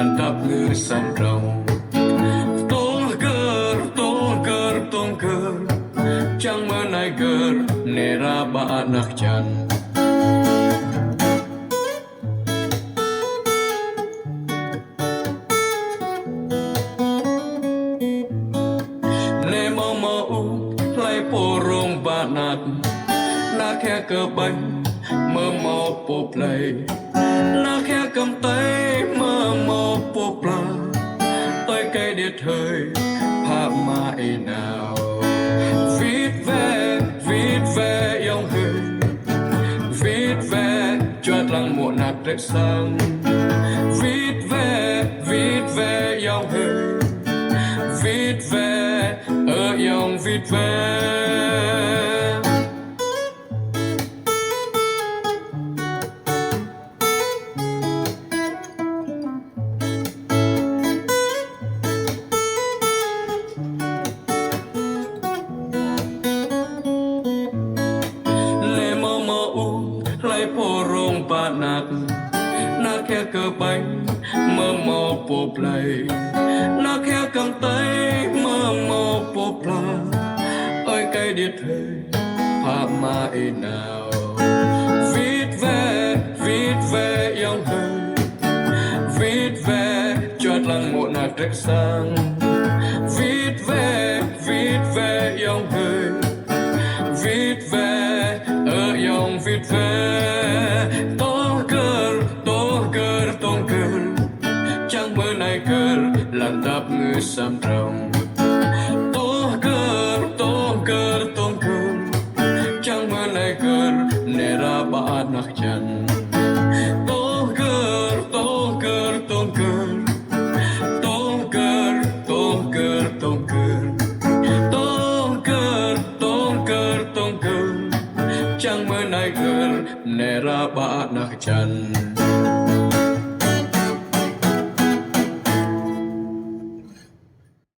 lần tập ngư sầm rồng tông cơ chẳng mơ này cơ nè ra ba nặc chân nè mơ mơ u lại po rong ba nặc na khe cơ bánh mơ mơ po play na khe cầm tay mơ mơ po pla tôi cây điệt hơi pha mai nào viết về dòng hơi viết về cho lăng một nát rực sáng viết về dòng hơi viết về ở dòng viết về lại po rong ba nặc na khe cơ bánh mơ mơ po play na khe cầm tay mơ mơ po pla ơi cây điệt hơi pha mai nào viết về dòng hơi viết về cho lăng một nát rực sáng viết về dòng hơi viết về ở dòng viết về tông cơ chẳng mơ này cơ làm tập ngư sầm rồng tông cơ chẳng mơ này cơ nè ra ba nặc chân tông cơ chẳng mơ này cơ nè ra ba nặc chân